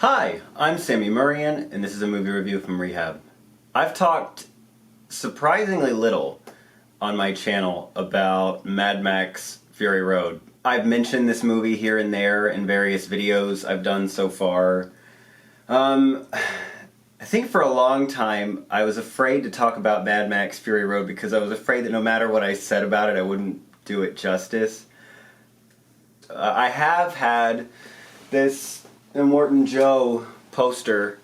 Hi, I'm Sammy Murrian, and this is a movie review from Rehab. I've talked surprisingly little on my channel about Mad Max Fury Road. I've mentioned this movie here and there in various videos I've done so far. I think for a long time I was afraid to talk about Mad Max Fury Road because I was afraid that no matter what I said about it, I wouldn't do it justice. I have had this Immortan Joe poster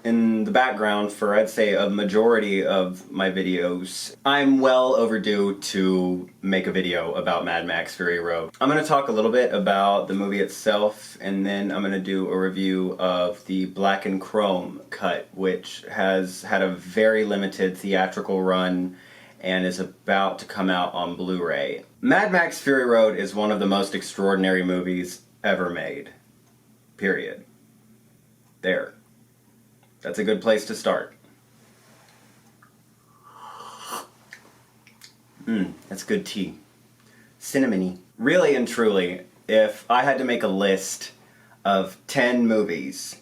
in the background for, I'd say, a majority of my videos. I'm well overdue to make a video about Mad Max Fury Road. I'm going to talk a little bit about the movie itself, and then I'm going to do a review of the black and chrome cut, which has had a very limited theatrical run and is about to come out on Blu-ray. Mad Max Fury Road is one of the most extraordinary movies ever made. Period. There. That's a good place to start. That's good tea. Cinnamony. Really and truly, if I had to make a list of 10 movies,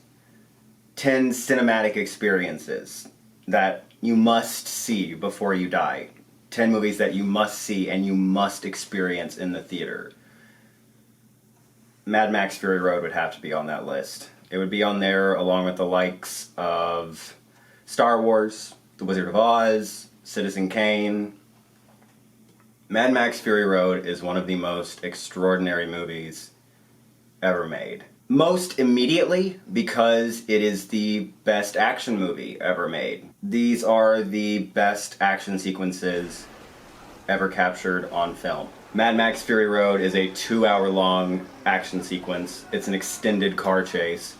10 cinematic experiences that you must see before you die, 10 movies that you must see and you must experience in the theater, Mad Max Fury Road would have to be on that list. It would be on there along with the likes of Star Wars, The Wizard of Oz, Citizen Kane. Mad Max Fury Road is one of the most extraordinary movies ever made. Most immediately because it is the best action movie ever made. These are the best action sequences ever captured on film. Mad Max Fury Road is a 2-hour-long action sequence. It's an extended car chase.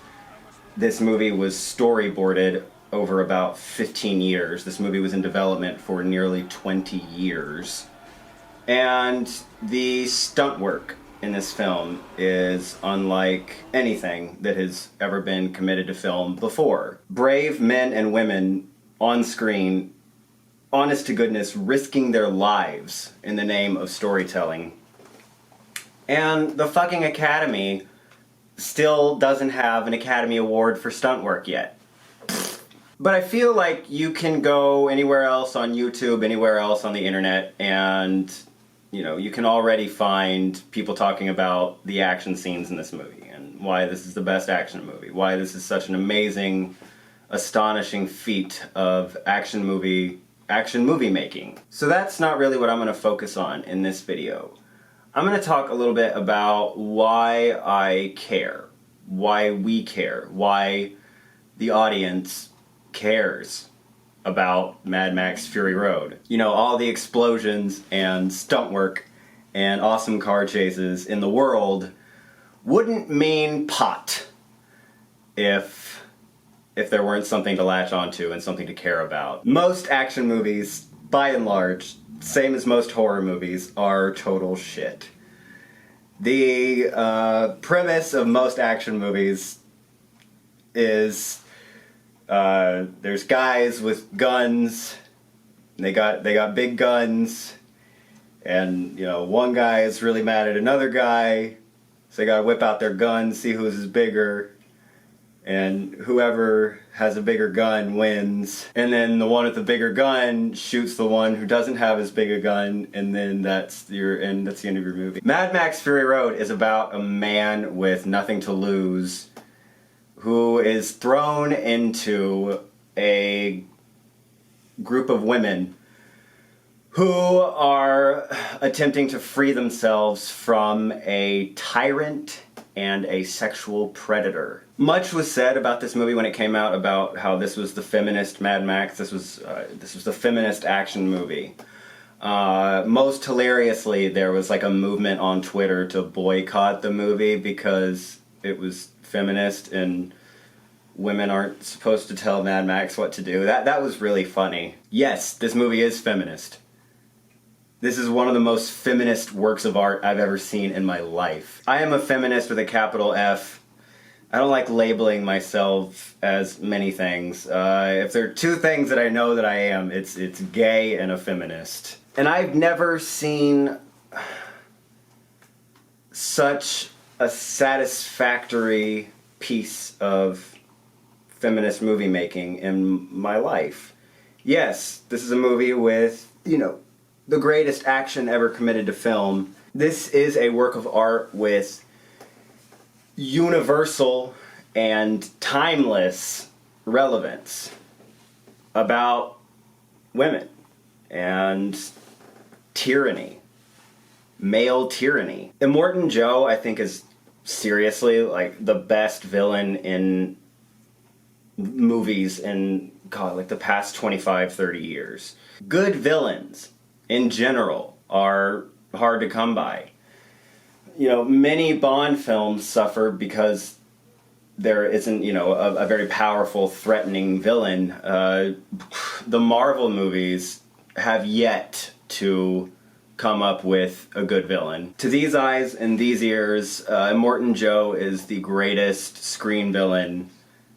This movie was storyboarded over about 15 years. This movie was in development for nearly 20 years. And the stunt work in this film is unlike anything that has ever been committed to film before. Brave men and women on screen, honest to goodness, risking their lives in the name of storytelling. And the fucking Academy still doesn't have an Academy Award for stunt work yet. But I feel like you can go anywhere else on YouTube, anywhere else on the internet, and you can already find people talking about the action scenes in this movie and why this is the best action movie, why this is such an amazing, astonishing feat of action movie making. So that's not really what I'm going to focus on in this video. I'm going to talk a little bit about why I care, why we care, why the audience cares about Mad Max Fury Road. All the explosions and stunt work and awesome car chases in the world wouldn't mean pot if there weren't something to latch onto and something to care about. Most action movies, by and large, same as most horror movies, are total shit. The premise of most action movies is there's guys with guns, and they got big guns, and one guy is really mad at another guy, so they gotta whip out their guns, see whose is bigger. And whoever has a bigger gun wins. And then the one with the bigger gun shoots the one who doesn't have as big a gun, and then that's the end of your movie. Mad Max Fury Road is about a man with nothing to lose who is thrown into a group of women who are attempting to free themselves from a tyrant and a sexual predator. Much was said about this movie when it came out about how this was the feminist Mad Max. This was the feminist action movie. Most hilariously, there was like a movement on Twitter to boycott the movie because it was feminist and women aren't supposed to tell Mad Max what to do. That was really funny. Yes, this movie is feminist. This is one of the most feminist works of art I've ever seen in my life. I am a feminist with a capital F. I don't like labeling myself as many things. If there are two things that I know that I am, it's gay and a feminist. And I've never seen such a satisfactory piece of feminist movie making in my life. Yes, this is a movie with, the greatest action ever committed to film. This is a work of art with universal and timeless relevance about women and tyranny, male tyranny. Immortan Joe, I think, is seriously like the best villain in movies in, God, like the past 25, 30 years. Good villains in general are hard to come by. Many Bond films suffer because there isn't, a very powerful, threatening villain. The Marvel movies have yet to come up with a good villain. To these eyes and these ears, Immortan Joe is the greatest screen villain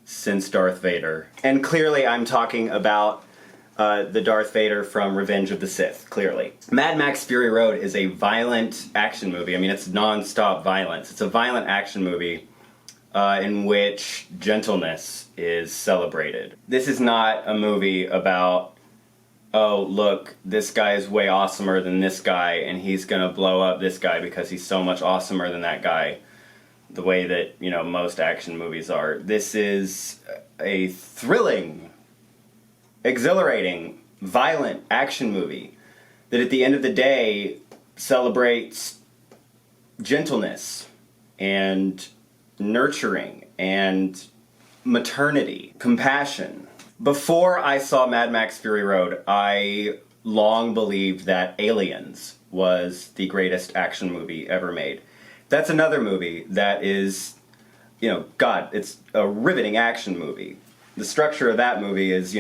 since Darth Vader. And clearly I'm talking about the Darth Vader from Revenge of the Sith, clearly. Mad Max Fury Road is a violent action movie. I mean, it's non-stop violence. It's a violent action movie in which gentleness is celebrated. This is not a movie about, oh, look, this guy is way awesomer than this guy, and he's gonna blow up this guy because he's so much awesomer than that guy, the way that, most action movies are. This is a thrilling, exhilarating, violent action movie that at the end of the day celebrates gentleness and nurturing and maternity, compassion. Before I saw Mad Max Fury Road, I long believed that Aliens was the greatest action movie ever made. That's another movie that is, God, it's a riveting action movie. The structure of that movie is,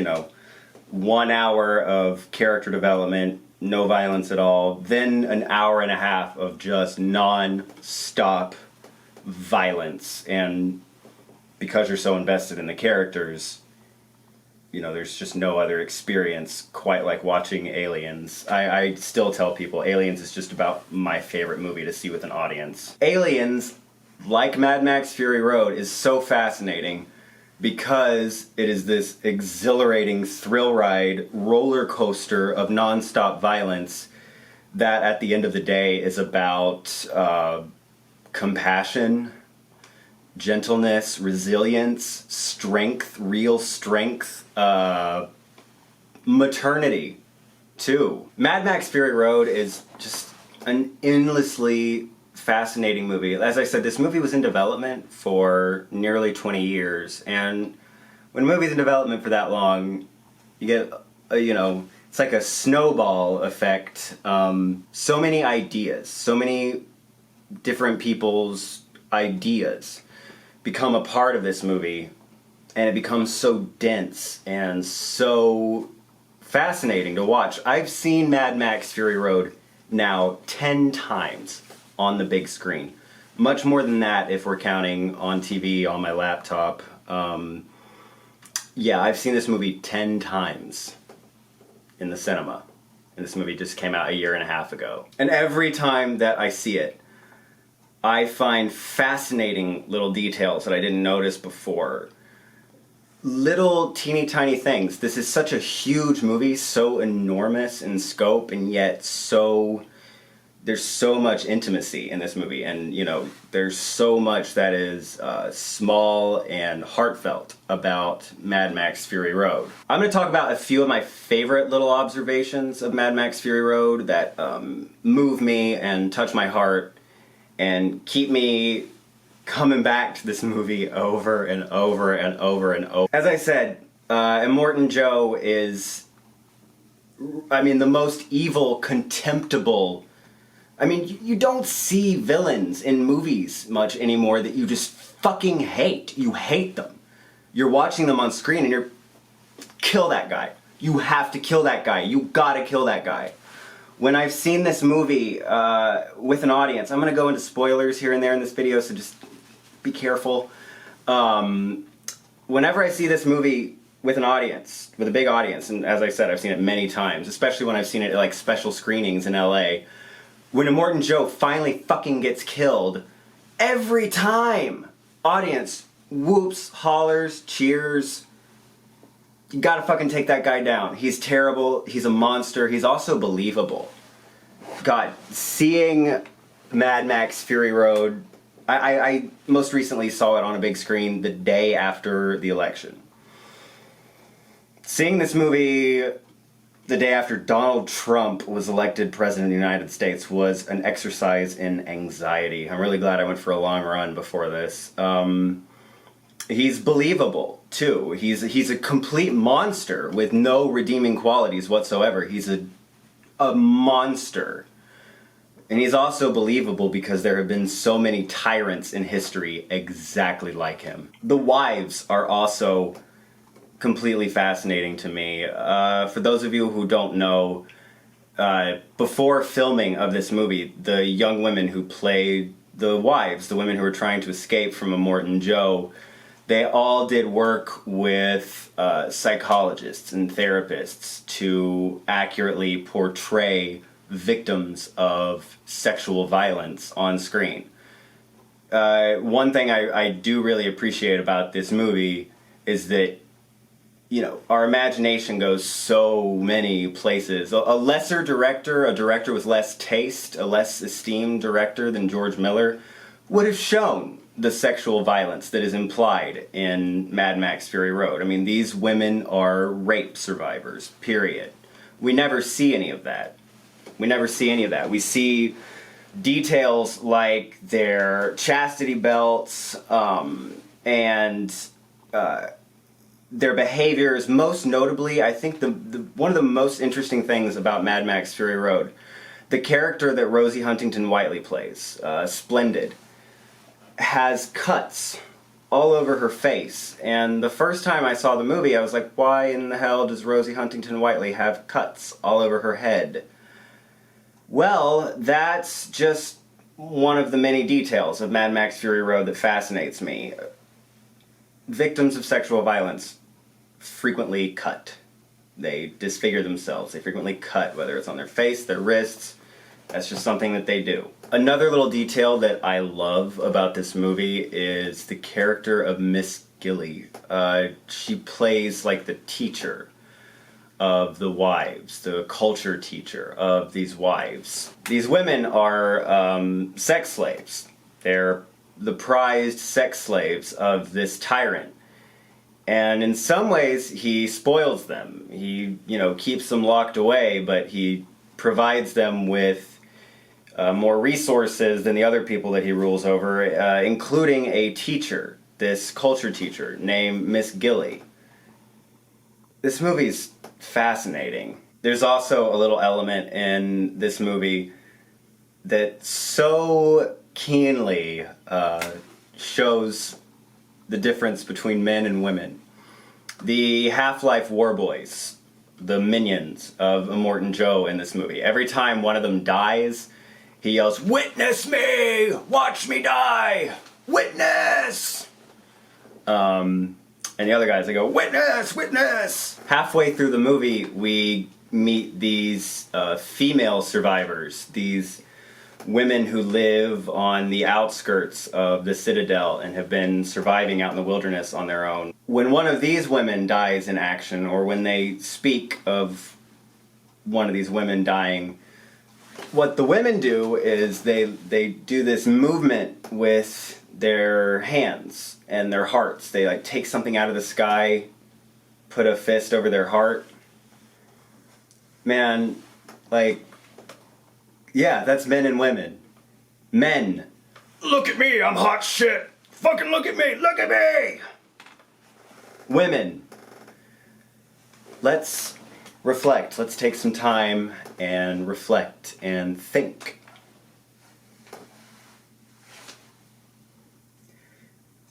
1 hour of character development, no violence at all, then an hour and a half of just non-stop violence. And because you're so invested in the characters, there's just no other experience quite like watching Aliens. I still tell people Aliens is just about my favorite movie to see with an audience. Aliens, like Mad Max Fury Road, is so fascinating because it is this exhilarating thrill ride roller coaster of non-stop violence that at the end of the day is about compassion, gentleness, resilience, strength, real strength, maternity, too. Mad Max Fury Road is just an endlessly fascinating movie. As I said, this movie was in development for nearly 20 years, and when a movie's in development for that long, you get, it's like a snowball effect. So many ideas, so many different people's ideas become a part of this movie, and it becomes so dense and so fascinating to watch. I've seen Mad Max Fury Road now 10 times on the big screen. Much more than that if we're counting on TV, on my laptop. Yeah, I've seen this movie 10 times in the cinema. And this movie just came out a year and a half ago. And every time that I see it, I find fascinating little details that I didn't notice before. Little teeny tiny things. This is such a huge movie, so enormous in scope, and yet there's so much intimacy in this movie, and there's so much that is small and heartfelt about Mad Max Fury Road. I'm going to talk about a few of my favorite little observations of Mad Max Fury Road that move me and touch my heart and keep me coming back to this movie over and over and over and over. As I said, Immortan Joe is, the most evil, contemptible. You don't see villains in movies much anymore that you just fucking hate. You hate them. You're watching them on screen and you're, kill that guy. You have to kill that guy. You gotta kill that guy. When I've seen this movie with an audience, I'm gonna go into spoilers here and there in this video, so just be careful. Whenever I see this movie with an audience, with a big audience, and as I said, I've seen it many times, especially when I've seen it at like special screenings in LA, when Immortan Joe finally fucking gets killed, every time, audience, whoops, hollers, cheers. You gotta fucking take that guy down. He's terrible. He's a monster. He's also believable. God, seeing Mad Max Fury Road, I most recently saw it on a big screen the day after the election. Seeing this movie the day after Donald Trump was elected president of the United States was an exercise in anxiety. I'm really glad I went for a long run before this. He's believable, too. He's a complete monster with no redeeming qualities whatsoever. He's a monster. And he's also believable because there have been so many tyrants in history exactly like him. The wives are also completely fascinating to me. For those of you who don't know, before filming of this movie, the young women who played the wives, the women who were trying to escape from Immortan Joe, they all did work with psychologists and therapists to accurately portray victims of sexual violence on screen. One thing I do really appreciate about this movie is that, you know, our imagination goes so many places. A lesser director, a director with less taste, a less esteemed director than George Miller, would have shown the sexual violence that is implied in Mad Max Fury Road. I mean, these women are rape survivors, period. We never see any of that. We see details like their chastity belts and their behaviors. Most notably, I think one of the most interesting things about Mad Max Fury Road, the character that Rosie Huntington-Whiteley plays, Splendid, has cuts all over her face. And the first time I saw the movie, I was like, why in the hell does Rosie Huntington-Whiteley have cuts all over her head? Well, that's just one of the many details of Mad Max Fury Road that fascinates me. Victims of sexual violence frequently cut. They disfigure themselves. They frequently cut, whether it's on their face, their wrists. That's just something that they do. Another little detail that I love about this movie is the character of Miss Gilly. She plays like the teacher of the wives, the culture teacher of these wives. These women are sex slaves. They're the prized sex slaves of this tyrant. And in some ways, he spoils them. He, keeps them locked away, but he provides them with more resources than the other people that he rules over, including a teacher, this culture teacher named Miss Gilly. This movie's fascinating. There's also a little element in this movie that so keenly shows the difference between men and women. The Half-Life Warboys, the minions of Immortan Joe in this movie. Every time one of them dies, he yells, "Witness me! Watch me die! Witness!" And the other guys, they go, "Witness! Witness!" Halfway through the movie, we meet these female survivors, these women who live on the outskirts of the Citadel and have been surviving out in the wilderness on their own. When one of these women dies in action, or when they speak of one of these women dying, what the women do is they do this movement with their hands and their hearts. They take something out of the sky, put a fist over their heart. Man, yeah, that's men and women. Men. Look at me, I'm hot shit. Fucking look at me, look at me. Women. Let's reflect. Let's take some time and reflect and think.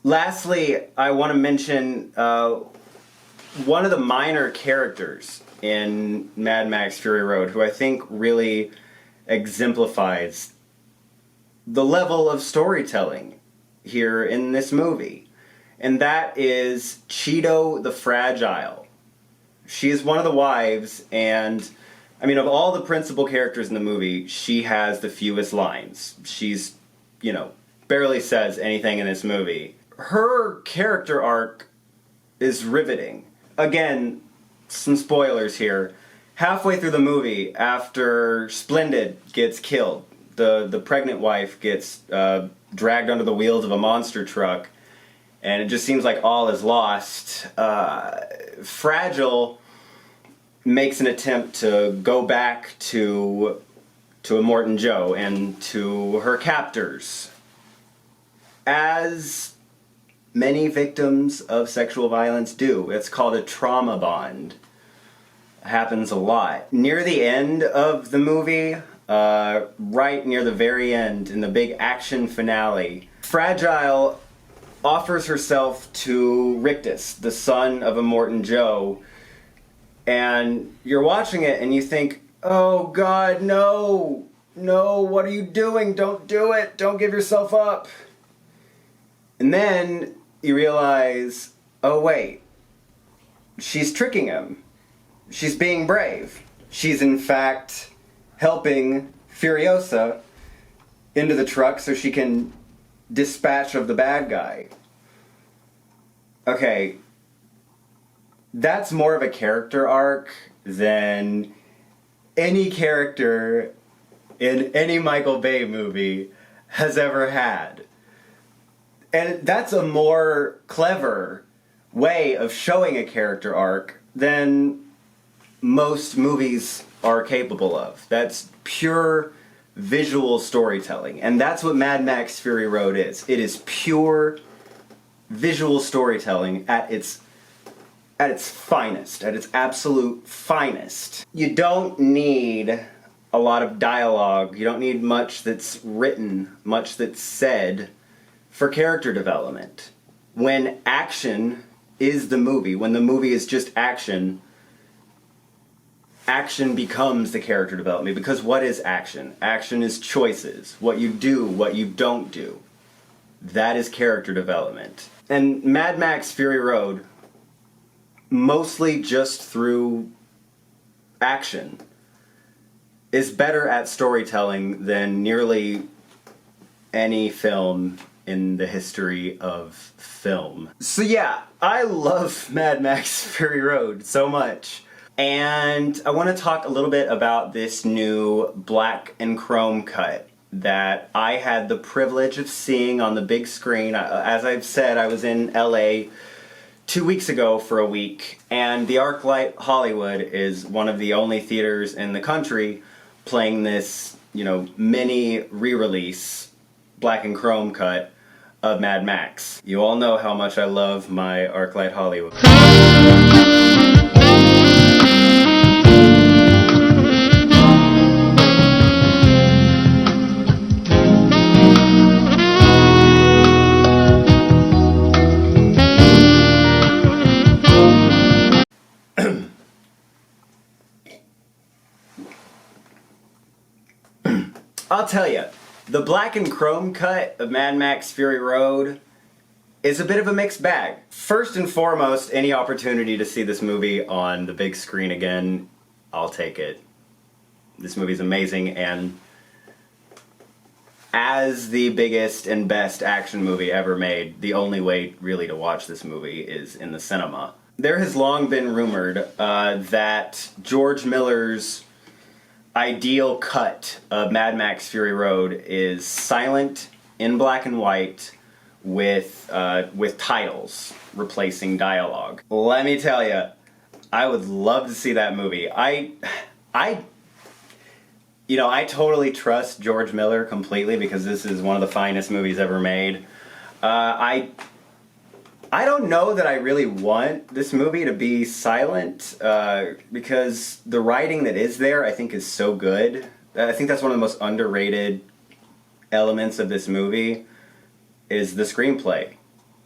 Lastly, I want to mention one of the minor characters in Mad Max Fury Road who I think really exemplifies the level of storytelling here in this movie. And that is Cheeto the Fragile. She is one of the wives, and of all the principal characters in the movie, she has the fewest lines. She's, barely says anything in this movie. her character arc is riveting. Again, some spoilers here. Halfway through the movie, after Splendid gets killed, the pregnant wife gets dragged under the wheels of a monster truck, and it just seems like all is lost. Fragile makes an attempt to go back to Immortan Joe and to her captors. As many victims of sexual violence do. It's called a trauma bond. Happens a lot. Near the end of the movie, right near the very end, in the big action finale, Fragile offers herself to Rictus, the son of Immortan Joe, and you're watching it and you think, oh God, no, what are you doing? Don't do it, don't give yourself up. And then you realize, oh wait, she's tricking him. She's being brave. She's in fact helping Furiosa into the truck so she can dispatch of the bad guy. Okay, that's more of a character arc than any character in any Michael Bay movie has ever had. And that's a more clever way of showing a character arc than most movies are capable of. That's pure visual storytelling. And that's what Mad Max Fury Road is. It is pure visual storytelling at its finest, at its absolute finest. You don't need a lot of dialogue. You don't need much that's written, much that's said for character development. When action is the movie, when the movie is just action, action becomes the character development. Because what is action? Action is choices. What you do, what you don't do. That is character development. And Mad Max Fury Road, mostly just through action, is better at storytelling than nearly any film in the history of film. So yeah, I love Mad Max Fury Road so much. And I want to talk a little bit about this new black and chrome cut that I had the privilege of seeing on the big screen. As I've said, I was in LA 2 weeks ago for a week, and the ArcLight Hollywood is one of the only theaters in the country playing this, mini re-release black and chrome cut of Mad Max. You all know how much I love my ArcLight Hollywood. I'll tell you, the black and chrome cut of Mad Max Fury Road is a bit of a mixed bag. First and foremost, any opportunity to see this movie on the big screen again, I'll take it. This movie's amazing, and as the biggest and best action movie ever made, the only way really to watch this movie is in the cinema. There has long been rumored that George Miller's ideal cut of Mad Max Fury Road is silent, in black and white, with titles replacing dialogue. Let me tell you, I would love to see that movie. I totally trust George Miller completely because this is one of the finest movies ever made. I don't know that I really want this movie to be silent because the writing that is there I think is so good. I think that's one of the most underrated elements of this movie is the screenplay.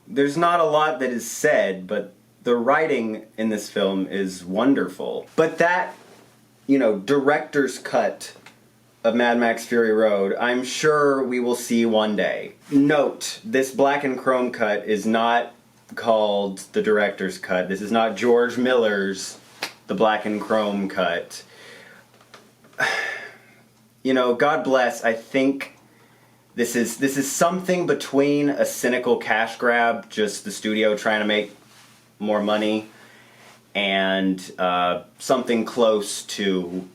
There's not a lot that is said, but the writing in this film is wonderful. But that, director's cut of Mad Max Fury Road, I'm sure we will see one day. Note, this black and chrome cut is not called the director's cut. This is not George Miller's the black and chrome cut. God bless, I think This is something between a cynical cash grab, just the studio trying to make more money, and something close to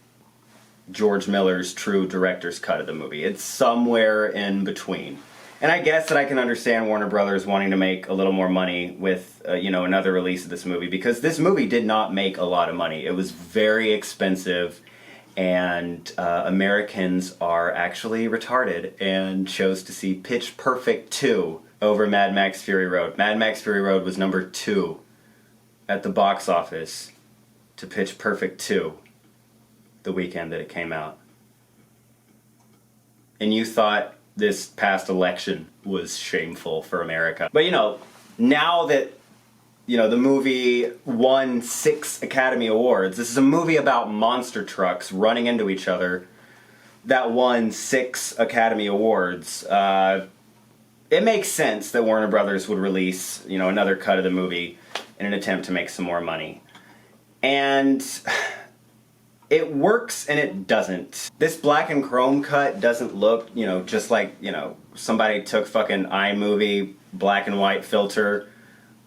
George Miller's true director's cut of the movie. It's somewhere in between. And I guess that I can understand Warner Brothers wanting to make a little more money with, another release of this movie, because this movie did not make a lot of money. It was very expensive, and Americans are actually retarded and chose to see Pitch Perfect 2 over Mad Max Fury Road. Mad Max Fury Road was number 2 at the box office to Pitch Perfect 2 the weekend that it came out. And you thought this past election was shameful for America. But now that the movie won 6 Academy Awards, this is a movie about monster trucks running into each other that won 6 Academy Awards. It makes sense that Warner Brothers would release, another cut of the movie in an attempt to make some more money. And it works and it doesn't. This black and chrome cut doesn't look, just like, somebody took fucking iMovie black and white filter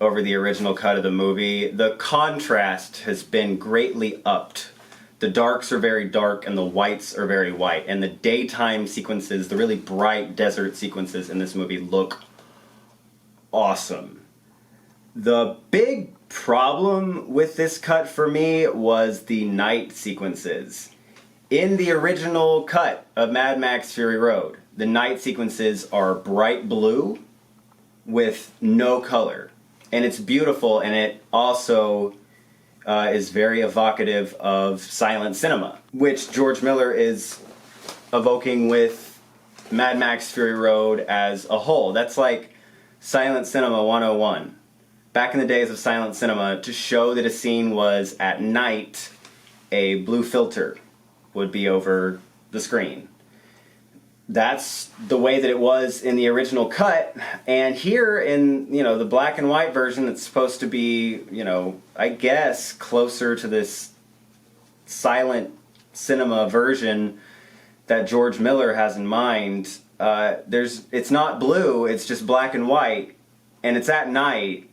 over the original cut of the movie. The contrast has been greatly upped. The darks are very dark and the whites are very white. And the daytime sequences, the really bright desert sequences in this movie look awesome. The big problem with this cut for me was the night sequences. In the original cut of Mad Max Fury Road, the night sequences are bright blue with no color. And it's beautiful, and it also is very evocative of silent cinema, which George Miller is evoking with Mad Max Fury Road as a whole. That's like silent cinema 101. Back in the days of silent cinema, to show that a scene was at night, a blue filter would be over the screen. That's the way that it was in the original cut, and here in, the black and white version, it's supposed to be, I guess, closer to this silent cinema version that George Miller has in mind. It's not blue, it's just black and white, and it's at night,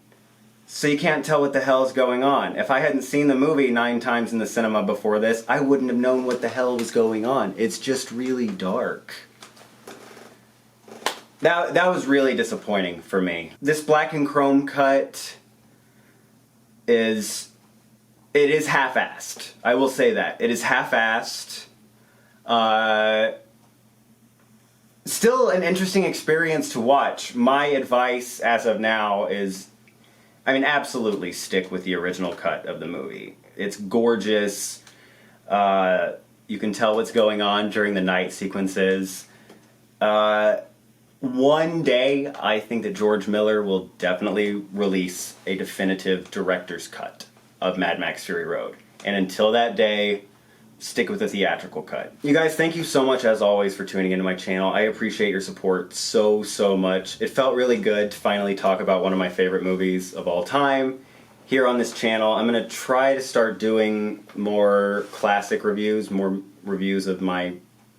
so you can't tell what the hell's going on. If I hadn't seen the movie 9 times in the cinema before this, I wouldn't have known what the hell was going on. It's just really dark. That was really disappointing for me. This black and chrome cut is half-assed. I will say that. It is half-assed. Still an interesting experience to watch. My advice as of now is, absolutely stick with the original cut of the movie. It's gorgeous. You can tell what's going on during the night sequences. One day, I think that George Miller will definitely release a definitive director's cut of Mad Max Fury Road. And until that day, stick with the theatrical cut. You guys, thank you so much as always for tuning into my channel. I appreciate your support so much. It felt really good to finally talk about one of my favorite movies of all time here on this channel. I'm going to try to start doing more classic reviews, more reviews of my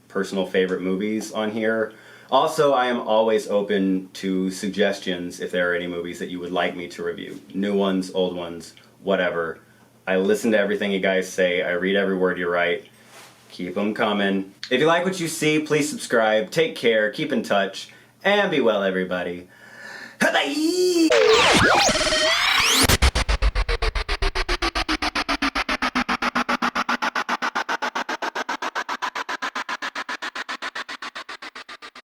personal favorite movies on here. Also, I am always open to suggestions if there are any movies that you would like me to review. New ones, old ones, whatever. I listen to everything you guys say. I read every word you write. Keep them coming. If you like what you see, please subscribe. Take care, keep in touch, and be well, everybody. Bye!